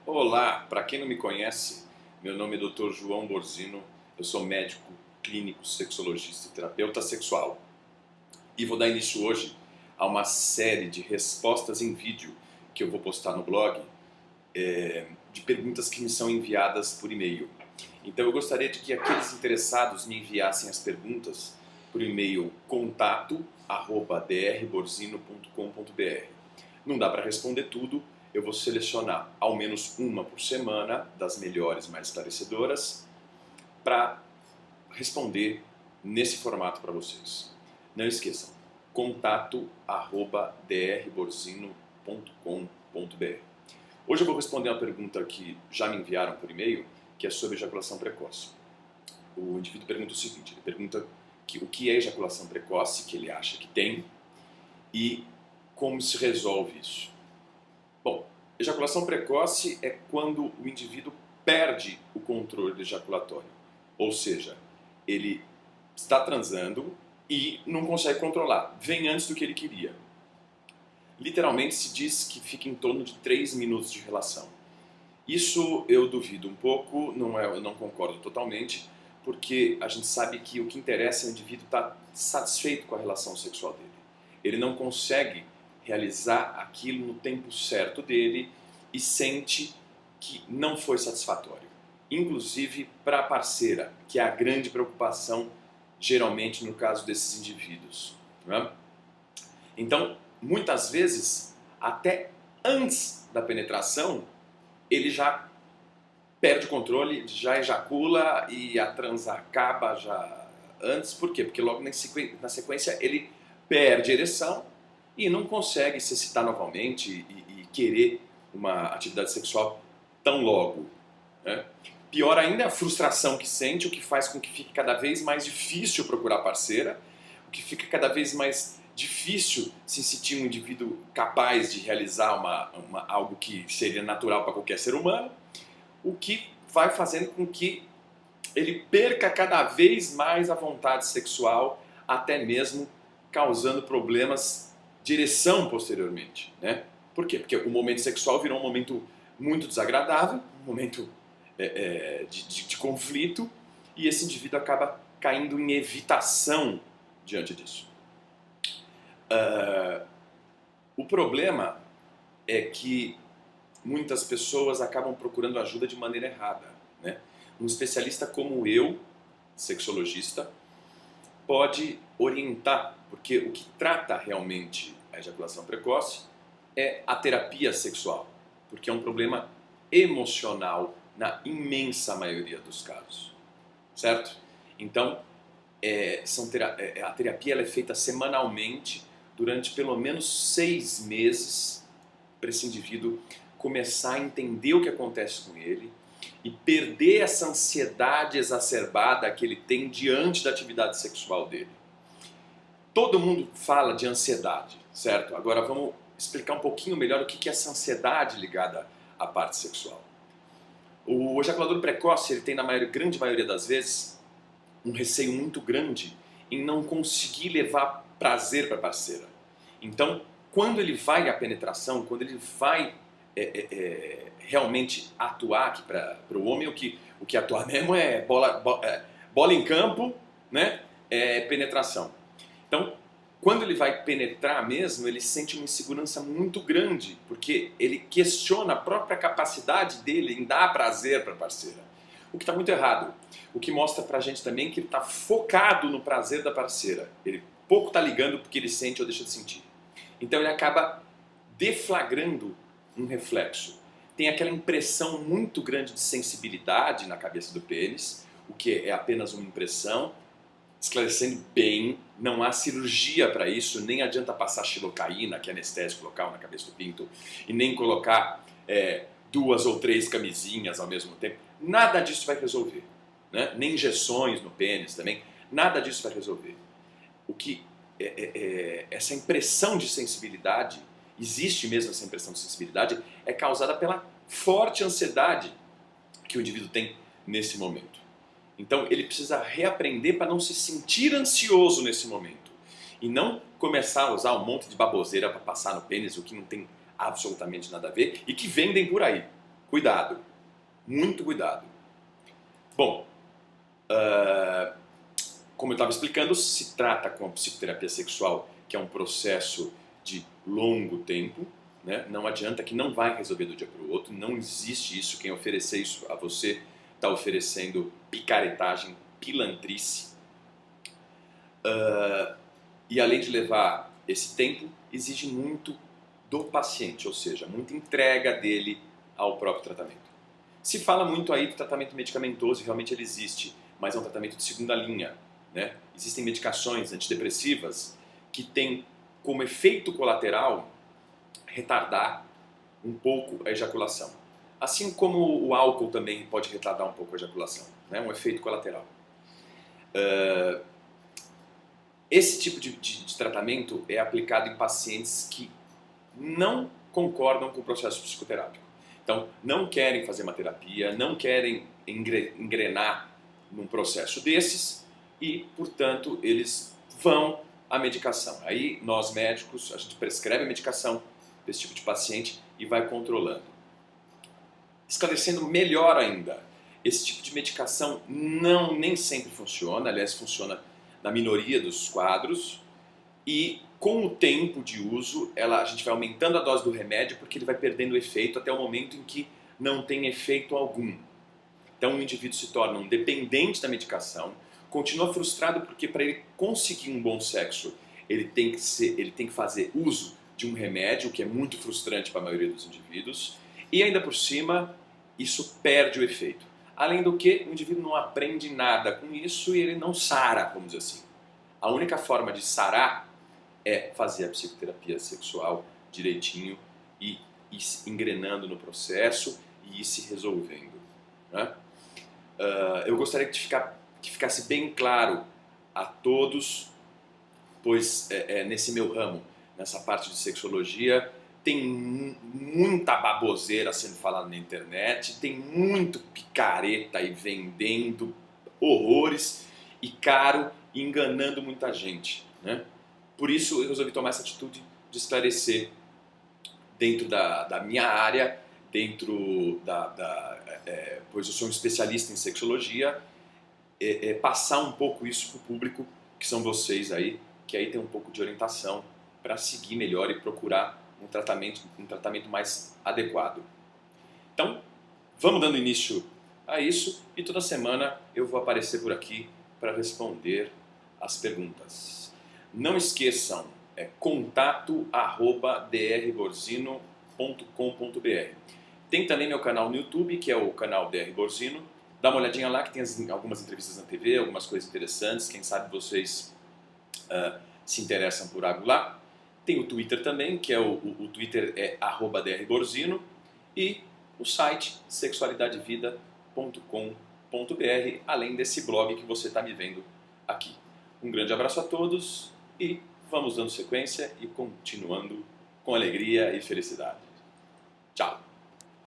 Olá, para quem não me conhece, meu nome é Dr. João Borzino, eu sou médico clínico, sexologista e terapeuta sexual. E vou dar início hoje a uma série de respostas em vídeo que eu vou postar no blog, de perguntas que me são enviadas por e-mail. Então eu gostaria de que aqueles interessados me enviassem as perguntas por e-mail contato@drborzino.com.br. Não dá para responder tudo, eu vou selecionar ao menos uma por semana, das melhores, mais esclarecedoras, para responder nesse formato para vocês. Não esqueçam, contato@drborzino.com.br. Hoje eu vou responder uma pergunta que já me enviaram por e-mail, que é sobre ejaculação precoce. O indivíduo pergunta o seguinte, ele pergunta o que é ejaculação precoce, que ele acha que tem, e como se resolve isso. Bom, ejaculação precoce é quando o indivíduo perde o controle ejaculatório, ou seja, ele está transando e não consegue controlar, vem antes do que ele queria. Literalmente se diz que fica em torno de 3 minutos de relação. Isso eu duvido um pouco, eu não concordo totalmente, porque a gente sabe que o que interessa é o indivíduo estar satisfeito com a relação sexual dele. Ele não consegue realizar aquilo no tempo certo dele e sente que não foi satisfatório. Inclusive para a parceira, que é a grande preocupação geralmente no caso desses indivíduos. Né? Então, muitas vezes, até antes da penetração, ele já perde o controle, já ejacula e a transa acaba já antes. Por quê? Porque logo na sequência ele perde a ereção e não consegue se excitar novamente e querer uma atividade sexual tão logo. Né? Pior ainda é a frustração que sente, o que faz com que fique cada vez mais difícil procurar parceira, o que fica cada vez mais difícil se sentir um indivíduo capaz de realizar algo que seria natural para qualquer ser humano, o que vai fazendo com que ele perca cada vez mais a vontade sexual, até mesmo causando problemas de ereção posteriormente. Né? Por quê? Porque o momento sexual virou um momento muito desagradável, um momento de conflito, e esse indivíduo acaba caindo em evitação diante disso. O problema é que muitas pessoas acabam procurando ajuda de maneira errada. Né? Um especialista como eu, sexologista, pode orientar, porque o que trata realmente a ejaculação precoce é a terapia sexual, porque é um problema emocional na imensa maioria dos casos, certo? Então, a terapia ela é feita semanalmente durante pelo menos 6 meses para esse indivíduo começar a entender o que acontece com ele e perder essa ansiedade exacerbada que ele tem diante da atividade sexual dele. Todo mundo fala de ansiedade, certo? Agora vamos explicar um pouquinho melhor o que é essa ansiedade ligada à parte sexual. O ejaculador precoce ele tem, na grande maioria das vezes, um receio muito grande em não conseguir levar prazer para a parceira. Então, quando ele vai à penetração, quando ele vai realmente atuar aqui para o homem, o que atuar mesmo é bola em campo, né? Penetração. Então, quando ele vai penetrar mesmo, ele sente uma insegurança muito grande, porque ele questiona a própria capacidade dele em dar prazer para a parceira. O que está muito errado. O que mostra pra gente também que ele está focado no prazer da parceira. Ele pouco está ligando porque ele sente ou deixa de sentir. Então ele acaba deflagrando um reflexo. Tem aquela impressão muito grande de sensibilidade na cabeça do pênis, o que é apenas uma impressão. Esclarecendo bem, não há cirurgia para isso, nem adianta passar xilocaína, que é anestésico local, na cabeça do pinto, e nem colocar 2 ou 3 camisinhas ao mesmo tempo. Nada disso vai resolver. Né? Nem injeções no pênis também, nada disso vai resolver. O que essa impressão de sensibilidade, existe mesmo essa impressão de sensibilidade, é causada pela forte ansiedade que o indivíduo tem nesse momento. Então ele precisa reaprender para não se sentir ansioso nesse momento e não começar a usar um monte de baboseira para passar no pênis, o que não tem absolutamente nada a ver e que vendem por aí, cuidado, muito cuidado. Bom, como eu estava explicando, se trata com a psicoterapia sexual, que é um processo de longo tempo, né? Não adianta, que não vai resolver do dia para o outro, não existe isso. Quem oferecer isso a você está oferecendo picaretagem, pilantrice. E além de levar esse tempo, exige muito do paciente, ou seja, muita entrega dele ao próprio tratamento. Se fala muito aí do tratamento medicamentoso, e realmente ele existe, mas é um tratamento de segunda linha, né? Existem medicações antidepressivas que têm como efeito colateral retardar um pouco a ejaculação. Assim como o álcool também pode retardar um pouco a ejaculação, né? Um efeito colateral. Esse tipo de tratamento é aplicado em pacientes que não concordam com o processo psicoterápico. Então, não querem fazer uma terapia, não querem engrenar num processo desses e, portanto, eles vão à medicação. Aí, nós médicos, a gente prescreve a medicação desse tipo de paciente e vai controlando. Esclarecendo melhor ainda, esse tipo de medicação nem sempre funciona, aliás, funciona na minoria dos quadros, e com o tempo de uso, a gente vai aumentando a dose do remédio porque ele vai perdendo efeito até o momento em que não tem efeito algum. Então o indivíduo se torna um dependente da medicação, continua frustrado porque para ele conseguir um bom sexo, ele tem que fazer uso de um remédio, o que é muito frustrante para a maioria dos indivíduos, e ainda por cima, isso perde o efeito. Além do que, o indivíduo não aprende nada com isso e ele não sara, vamos dizer assim. A única forma de sarar é fazer a psicoterapia sexual direitinho e ir engrenando no processo e ir se resolvendo, né? Eu gostaria que ficasse bem claro a todos, pois nesse meu ramo, nessa parte de sexologia, tem muita baboseira sendo falada na internet, tem muito picareta aí vendendo horrores e caro, enganando muita gente, né? Por isso eu resolvi tomar essa atitude de esclarecer dentro da minha área, pois eu sou um especialista em sexologia, passar um pouco isso para o público, que são vocês aí, que aí tem um pouco de orientação para seguir melhor e procurar um tratamento mais adequado. Então, vamos dando início a isso e toda semana eu vou aparecer por aqui para responder as perguntas. Não esqueçam, contato@drborzino.com.br. Tem também meu canal no YouTube, que é o canal DR Borzino. Dá uma olhadinha lá que tem algumas entrevistas na TV, algumas coisas interessantes. Quem sabe vocês se interessam por algo lá. Tem o Twitter também, que é o Twitter é @drborzino. E o site sexualidadevida.com.br, além desse blog que você está me vendo aqui. Um grande abraço a todos e vamos dando sequência e continuando com alegria e felicidade. Tchau!